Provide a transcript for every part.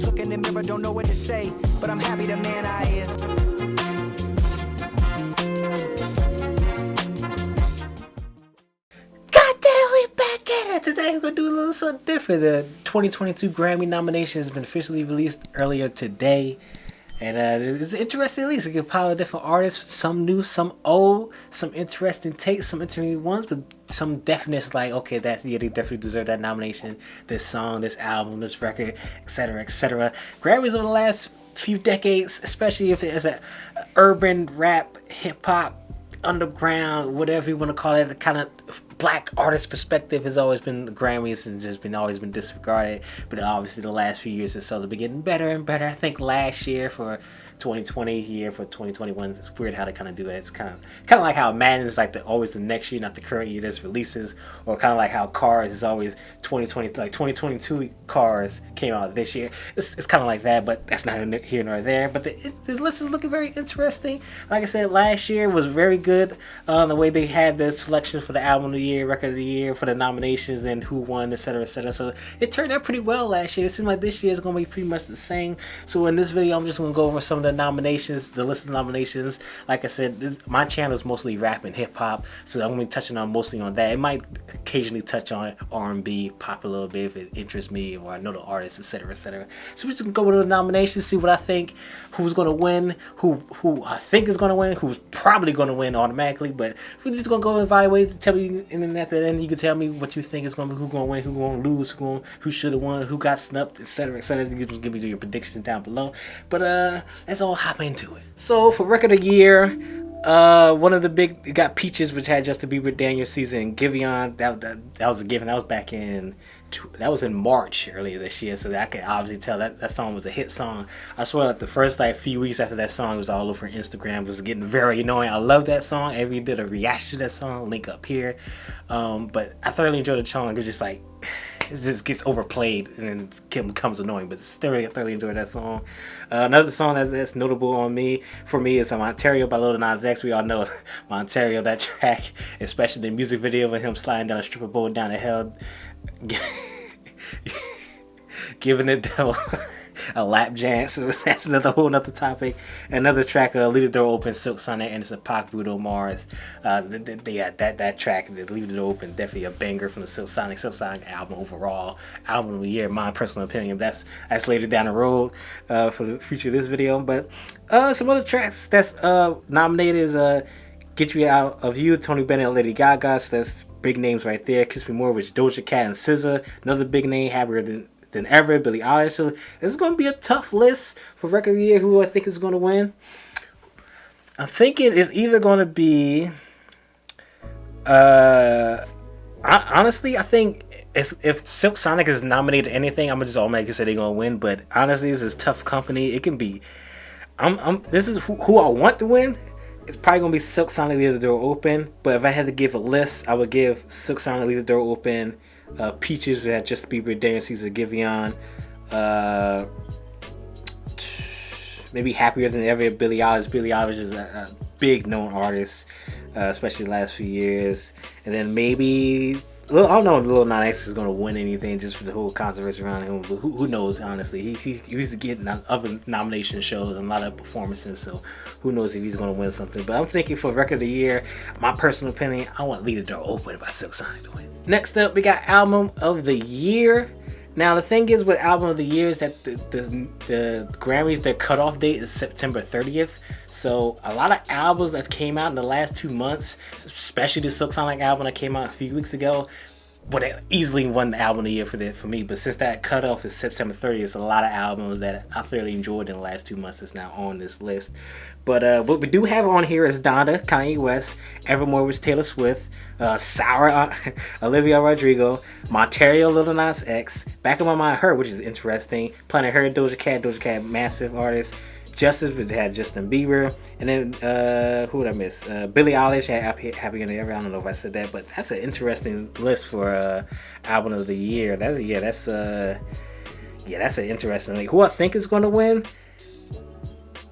Look in the mirror, don't know what to say, but I'm happy the man I is. Goddamn, we back at it. Today we're gonna do a little something different. The 2022 Grammy nomination has been officially released earlier today. And it's interesting, at least. It can pile of different artists, some new, some old, some interesting takes, some interesting ones, but some definites like, okay, they definitely deserve that nomination. This song, this album, this record, etc., etc. Grammys over the last few decades, especially if it's a urban rap, hip hop, underground, whatever you want to call it, the kind of black artist perspective has always been the Grammys and just always been disregarded. But obviously the last few years or so they've been getting better and better. I think last year for 2020, year for 2021, it's weird how they kind of do it. It's kind of like how Madden is like always the next year, not the current year that's releases, or kind of like how Cars is always 2020, like 2022 Cars came out this year. It's kind of like that, but that's not here nor there. But the list is looking very interesting. Like I said, last year was very good. The way they had the selections for the album of the year, record of the year, for the nominations, and who won, etc., etc. So it turned out pretty well last year. It seems like this year is going to be pretty much the same. So in this video, I'm just going to go over some of the nominations, the list of nominations. Like I said, my channel is mostly rap and hip hop, so I'm going to be touching on mostly on that. It might occasionally touch on R&B, pop a little bit if it interests me or I know the artist, etc., etc. So we're just going to go over the nominations, see what I think, who's going to win, who I think is going to win, who's probably going to win automatically. But we're just going to go evaluate, tell me, and then at the end you can tell me what you think is going to be, who's going to win, who's going to lose, who should have won, who got snubbed, etc., etc. You can give me your predictions down below. But let's all hop into it. So for record of the year, one of the big, it got Peaches, which had Justin Bieber, Daniel Caesar, and Giveon. That was a given. That was back in, that was in March earlier this year, so I could obviously tell that song was a hit song. I swear, like the first few weeks after that song, it was all over Instagram. It was getting very annoying. I love that song. Every did a reaction to that song. Link up here. But I thoroughly enjoyed the song. It was just like, it just gets overplayed and it becomes annoying. But still, I thoroughly enjoyed that song. Another song that's notable for me is Ontario by Lil Nas X. We all know Ontario, that track, especially the music video of him sliding down a stripper pole down the hill, giving the devil a lap dance. That's another whole nother topic. Another track, Leave the Door Open, Silk Sonic, Anderson .Paak, Bruno Mars. That track, Leave the Door Open, definitely a banger from the Silk Sonic album overall. Album of the year, my personal opinion. That's later down the road for the future of this video. But some other tracks that's nominated is Get You Out of You, Tony Bennett and Lady Gaga. So that's big names right there. Kiss Me More, with Doja Cat and SZA. Another big name, Happier Than Ever, Billie Eilish. So this is going to be a tough list for record of the year. Who I think is going to win? I'm thinking it's either going to be. Honestly, I think if Silk Sonic is nominated to anything, I'm gonna just automatically say they're gonna win. But honestly, this is tough company. It can be. This is who I want to win. It's probably gonna be Silk Sonic, Leave the Door Open. But if I had to give a list, I would give Silk Sonic, Leave the Door Open. Peaches, we had Justin Bieber, Daniel Caesar, Giveon. Maybe Happier Than Ever, Billie Eilish. Billie Eilish is a big known artist, especially the last few years. And then maybe, I don't know if Lil Nas X is going to win anything just for the whole controversy around him. But who knows, honestly. He used to get other nomination shows and a lot of performances, so who knows if he's going to win something. But I'm thinking for record of the year, my personal opinion, I want Leave the Door Open by Silk Sonic to win. Next up, we got Album of the Year. Now, the thing is with Album of the Year is that the Grammys, their cutoff date is September 30th. So a lot of albums that came out in the last 2 months, especially the Silk Sonic album that came out a few weeks ago, would have easily won the Album of the Year for me. But since that cutoff is September 30th, a lot of albums that I thoroughly enjoyed in the last 2 months is now on this list. But what we do have on here is Donda, Kanye West, Evermore with Taylor Swift, Sour, Olivia Rodrigo, Ontario, Lil Nas X, Back in My Mind, Her, which is interesting, Planet Her, Doja Cat, massive artist, Justice, which had Justin Bieber, and then who would I miss? Billie Eilish had Happier Than Ever. I don't know if I said that, but that's an interesting list for Album of the Year. That's an interesting. Like, who I think is going to win?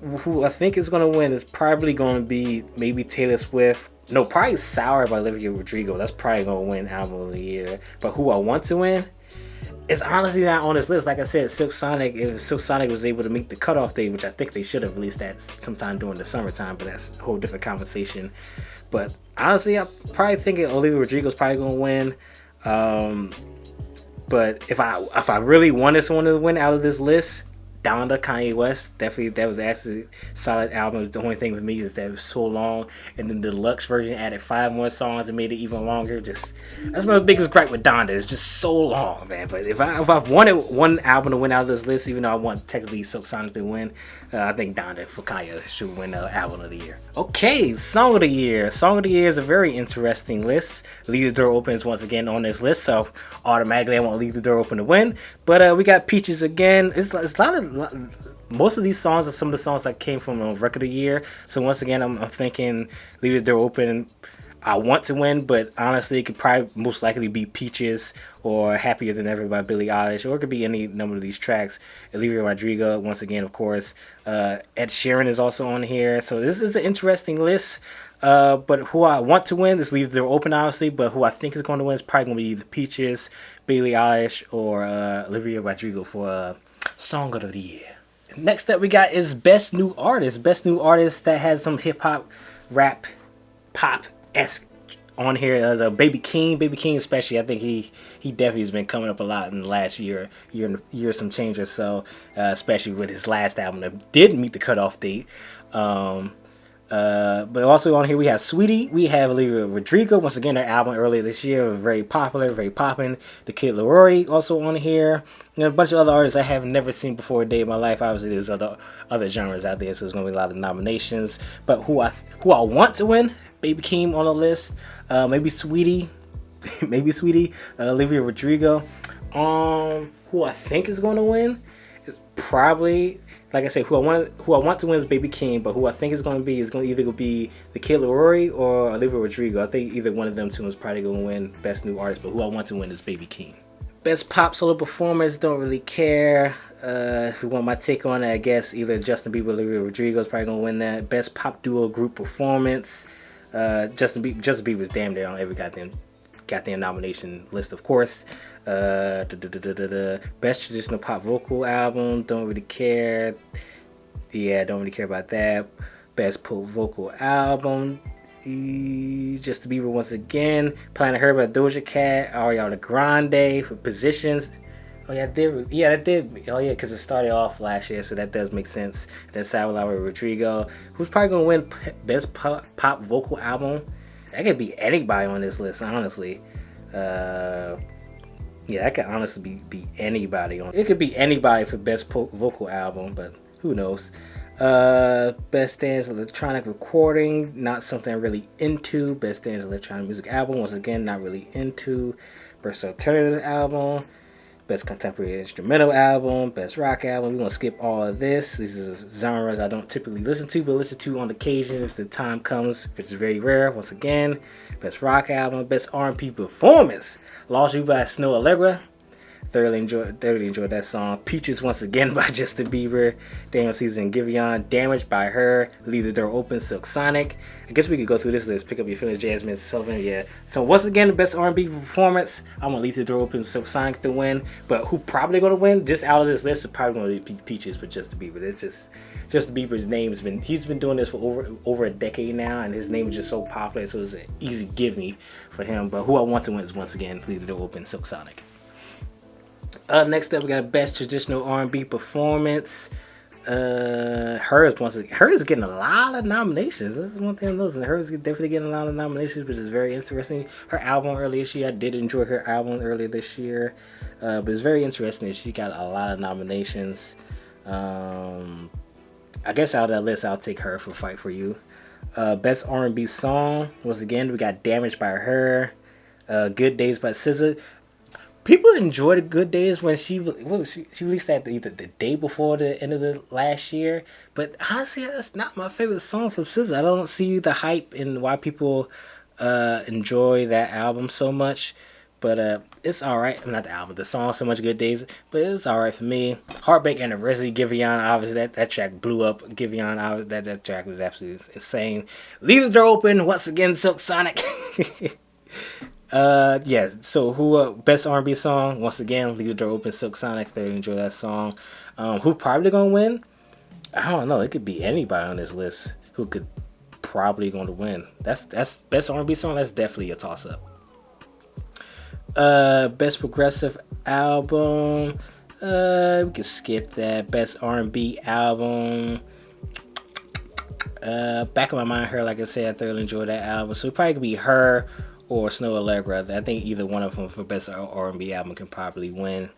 Who I think is going to win is probably going to be maybe Taylor Swift. No, probably Sour by Olivia Rodrigo. That's probably going to win Album of the Year. But who I want to win? It's honestly not on this list. Like I said, Silk Sonic, if Silk Sonic was able to meet the cutoff date, which I think they should have released that sometime during the summertime, but that's a whole different conversation. But honestly, I'm probably thinking Olivia Rodrigo's probably going to win. But if I really wanted someone to win out of this list, Donda, Kanye West, definitely, that was actually a solid album. The only thing with me is that it was so long, and then the deluxe version added 5 more songs and made it even longer. Just, that's my biggest gripe with Donda. It's just so long, man. But if I wanted one album to win out of this list, even though I want technically Silk Sonic to win, I think Donda for Kanye should win album of the year. Okay, Song of the Year. Song of the Year is a very interesting list. Leave the Door Open is once again on this list, so automatically I want Leave the Door Open to win. But we got Peaches again. It's a lot of... Most of these songs are some of the songs that came from a record of the year. So once again, I'm thinking Leave the Door Open. I want to win, but honestly, it could probably most likely be Peaches or Happier Than Ever by Billie Eilish, or it could be any number of these tracks. Olivia Rodrigo, once again, of course. Ed Sheeran is also on here. So this is an interesting list. But who I want to win is Leave the Door Open, obviously. But who I think is going to win is probably going to be either Peaches, Billie Eilish, or Olivia Rodrigo for Song of the Year. Next up we got is Best New Artist. Best New Artist that has some hip hop, rap, pop-esque on here. The Baby King especially, I think he definitely has been coming up a lot in the last year some change or so, especially with his last album that did meet the cutoff date. But also on here we have Sweetie, we have Olivia Rodrigo, once again her album earlier this year, very popular, very poppin'. The Kid Laroi also on here, and a bunch of other artists I have never seen before a day in my life. Obviously there's other genres out there, so there's gonna be a lot of nominations. But who I want to win, Baby Keem on the list, maybe Sweetie, Olivia Rodrigo. Who I think is gonna win is probably, like I said, who I want to win is Baby King, but who I think is going to either be the Kid Laroi or Olivia Rodrigo. I think either one of them two is probably going to win Best New Artist, but who I want to win is Baby King. Best Pop Solo Performance, don't really care. If you want my take on it, I guess either Justin Bieber or Olivia Rodrigo is probably going to win that. Best Pop Duo Group Performance, Justin Bieber's damn near on every goddamn nomination list, of course. Best Traditional Pop Vocal Album, don't really care. Yeah, don't really care about that. Best Pop Vocal Album, Justin Bieber once again. Planet Her by Doja Cat. Ariana Grande for Positions. Oh yeah, that did. Oh yeah, because it started off last year, so that does make sense. Then Salvador Rodrigo, who's probably gonna win Best Pop Vocal Album. That could be anybody on this list, honestly. Yeah, that could honestly be anybody on. It could be anybody for Best Vocal Album, but who knows? Best Dance Electronic Recording, not something I'm really into. Best Dance Electronic Music Album, once again, not really into. Best Alternative Album, Best Contemporary Instrumental Album, Best Rock Album. We're going to skip all of this. These are genres I don't typically listen to, but listen to on occasion if the time comes, which is very rare. Once again, Best Rock Album, Best R&B Performance, Lost You by Snow Allegra. Thoroughly enjoyed that song. Peaches once again by Justin Bieber. Daniel Caesar and Giveon. Damaged by Her. Leave the Door Open, Silk Sonic. I guess we could go through this list. Pick Up Your Feelings, Jasmine Sullivan. Yeah. So once again, the best R&B performance. I want Leave the Door Open, Silk Sonic to win. But who probably going to win? Just out of this list is probably going to be Peaches with Justin Bieber. It's just Justin Bieber's name he's been doing this for over a decade now, and his name is just so popular. So it's an easy give me for him. But who I want to win is once again Leave the Door Open, Silk Sonic. Next up, we got Best Traditional R&B Performance. Her is getting a lot of nominations. This is one thing I'm noticing. Her is definitely getting a lot of nominations, which is very interesting. Her album earlier this year, I did enjoy her album earlier this year, but it's very interesting that she got a lot of nominations. I guess out of that list, I'll take her for Fight For You. Best R&B Song, once again, we got Damaged by Her. Good Days by SZA. People enjoyed Good Days when she released that either the day before the end of the last year. But honestly, that's not my favorite song from SZA. I don't see the hype and why people enjoy that album so much. But it's alright. Not the album, the song so much. Good Days. But it's alright for me. Heartbreak Anniversary, Giveon. Obviously, that track blew up. Giveon, that track was absolutely insane. Leave the Door Open, once again, Silk Sonic. Yeah. So who best R&B song? Once again, Leave the Door Open, Silk Sonic. Thoroughly enjoy that song. Who probably gonna win? I don't know. It could be anybody on this list who could probably going to win. That's best R&B song. That's definitely a toss up. Best progressive album. We can skip that. Best R&B album. Back in my mind, her, like I said, I thoroughly enjoyed that album. So it probably could be her or Snow Allegra. I think either one of them for best R&B album can probably win.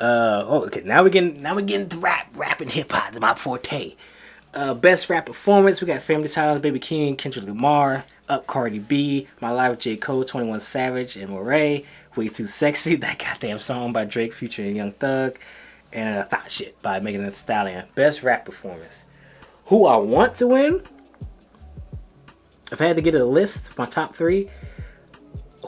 Okay. Now we're getting to rap and hip hop. Is my forte. Best rap performance, we got Family Ties, Baby King, Kendrick Lamar, Up Cardi B, My Life with J. Cole, 21 Savage, and Moray, Way Too Sexy, that goddamn song by Drake, Future, and Young Thug, and Thought Shit by Megan Thee Stallion. Best rap performance. Who I want to win? If I had to get a list, my top three,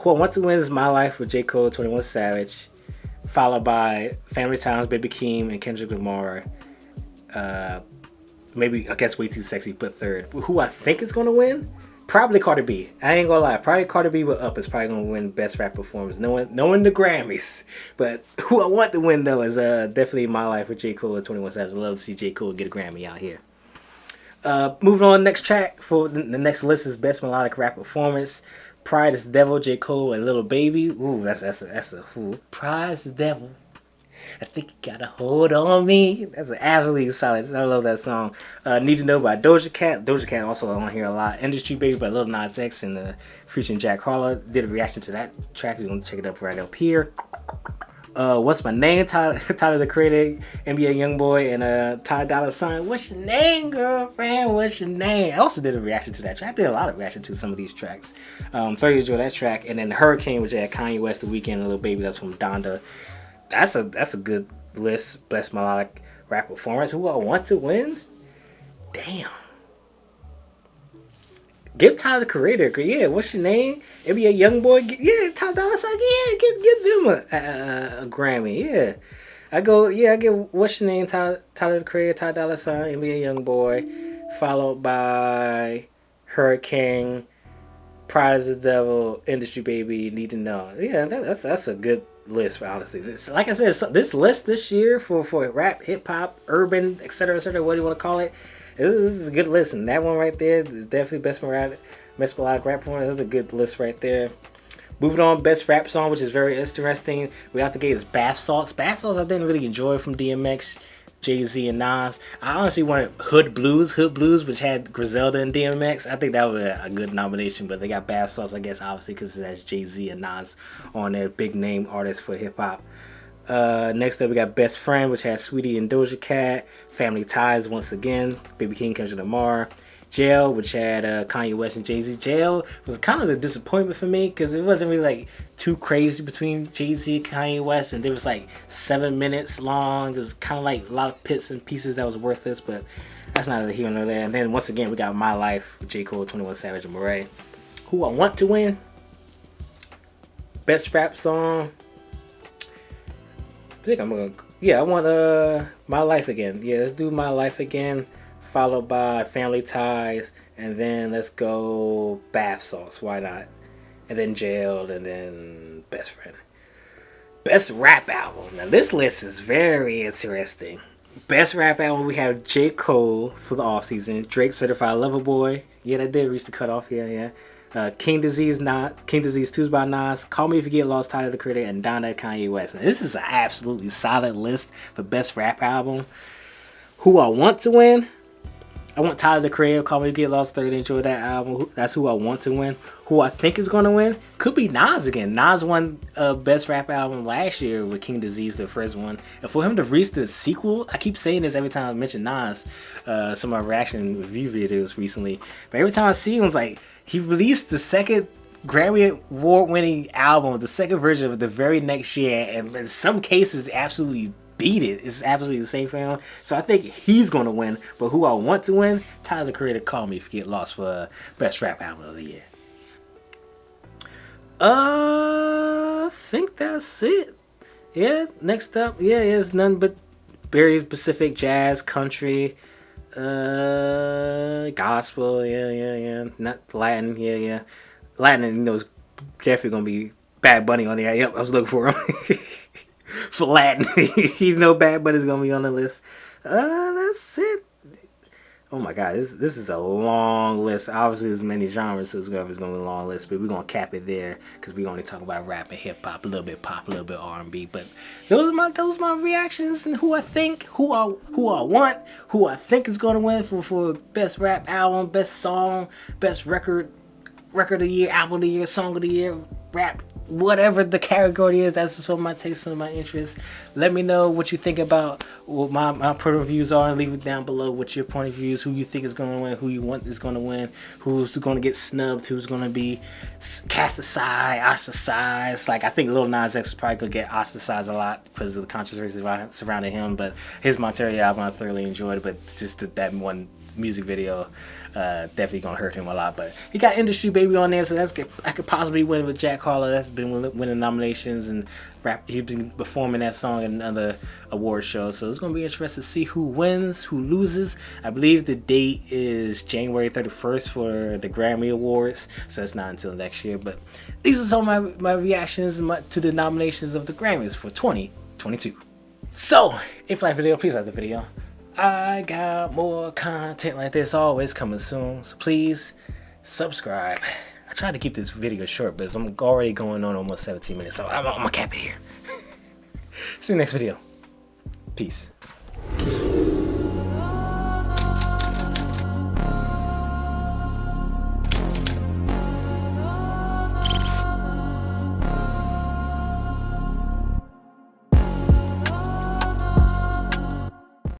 who I want to win is My Life with J. Cole, 21 Savage, followed by Family Ties, Baby Keem, and Kendrick Lamar. Maybe, I guess, Way Too Sexy, but third. Who I think is going to win? Probably Cardi B. I ain't going to lie. Probably Cardi B with Up is probably going to win Best Rap Performance. Knowing the Grammys. But who I want to win, though, is definitely My Life with J. Cole and 21 Savage. I'd love to see J. Cole get a Grammy out here. Moving on, next track for the next list is Best Melodic Rap Performance. Pride is the Devil, J. Cole, and Little Baby. Ooh, that's a who. Pride is the Devil. I think you got a hold on me. That's an absolutely solid. I love that song. Need to Know by Doja Cat. Doja Cat also on here a lot. Industry Baby by Lil Nas X and featuring Jack Harlow. Did a reaction to that track. You're going to check it up right up here. What's My Name? Tyler the Creator, NBA Youngboy, and Ty Dolla $ign. What's your name, girlfriend? What's your name? I also did a reaction to that track. I did a lot of reaction to some of these tracks. Thoroughly enjoyed that track. And then Hurricane, which had Kanye West, The Weeknd, and Lil Baby. That's from Donda. That's a good list. Best melodic rap performance. Who I want to win? Damn. Give Tyler the Creator. Yeah, what's your name? NBA Youngboy. Yeah, Ty Dolla $ign. Yeah, give them a Grammy. Yeah, I give what's your name? Tyler the Creator, Ty Dolla $ign, NBA Youngboy, followed by Hurricane, Pride is the Devil, Industry Baby, Need to Know. Yeah, that's a good list, honestly. Like I said, this list this year for rap, hip hop, urban, etc., what do you want to call it? This is a good list, and that one right there is definitely best melodic rap performance. That's a good list right there. Moving on, best rap song, which is very interesting. We out the gate is Bath Salts. Bath Salts I didn't really enjoy from DMX, Jay-Z, and Nas. I honestly wanted Hood Blues, which had Griselda and DMX. I think that was a good nomination, but they got Bath Salts, I guess, obviously, because it has Jay-Z and Nas on there, big name artists for hip-hop. Next up, we got Best Friend, which has Sweetie and Doja Cat. Family Ties, once again, Baby King, Kendrick Lamar. Jail, which had Kanye West and Jay-Z. Jail was kind of a disappointment for me because it wasn't really like too crazy between Jay-Z and Kanye West, and it was like 7 minutes long. It was kind of like a lot of bits and pieces that was worthless, but that's neither here nor there. And then once again, we got My Life with J. Cole, 21 Savage, and Moray. Who I want to win? Best rap song. I want My Life Again. Yeah, let's do My Life Again, followed by Family Ties, and then let's go Bath Salts. Why not? And then Jailed, and then Best Friend. Best rap album. Now this list is very interesting. Best rap album, we have J. Cole for the offseason, Drake Certified Lover Boy. Yeah, that did reach the cutoff. Yeah. King Disease 2 by Nas, Call Me If You Get Lost, Tyler the Creator, and Donda, Kanye West. Now, this is an absolutely solid list for best rap album. Who I want to win? I want Tyler the Creator, Call Me If You Get Lost, thoroughly enjoy that album. That's who I want to win. Who I think is going to win? Could be Nas again. Nas won best rap album last year with King Disease, the first one. And for him to reach the sequel, I keep saying this every time I mention Nas, some of my reaction review videos recently. But every time I see him, it's like, he released the second Grammy Award-winning album, the second version of the very next year, and in some cases absolutely beat it. It's absolutely the same for him. So I think he's going to win. But who I want to win? Tyler the Creator, Call Me If You Get Lost for Best Rap Album of the Year. I think that's it. Yeah, next up, it's none but very specific jazz, country, gospel, not Latin, Latin, definitely gonna be Bad Bunny on there. Yep, I was looking for him for Latin. You know, Bad Bunny's gonna be on the list. That's it. Oh my God, this is a long list. Obviously, there's many genres, so it's gonna be a long list. But we're gonna cap it there because we only talk about rap and hip hop, a little bit pop, a little bit R&B. But those are my reactions and who I think, who I want, who I think is gonna win for best rap album, best song, best record of the year, album of the year, song of the year, rap, whatever the category is. That's just what my taste and my interest. Let me know what you think about what my point of views are, and leave it down below what your point of view is, who you think is going to win, who you want is going to win, who's going to get snubbed, who's going to be cast aside, ostracized. Like, I think Lil Nas X is probably going to get ostracized a lot because of the controversy surrounding him, but his Monterey album I thoroughly enjoyed, but just that one music video definitely gonna hurt him a lot. But he got Industry Baby on there, so I could possibly win with Jack Harlow. That's been winning nominations and rap. He's been performing that song in other award shows, so it's gonna be interesting to see who wins, who loses. I believe the date is January 31st for the Grammy Awards, so it's not until next year. But these are some of my reactions to the nominations of the Grammys for 2022. So if you like the video, please like the video. I got more content like this always coming soon, so please subscribe. I tried to keep this video short, but I'm already going on almost 17 minutes, so I'm gonna cap it here. See you next video. Peace.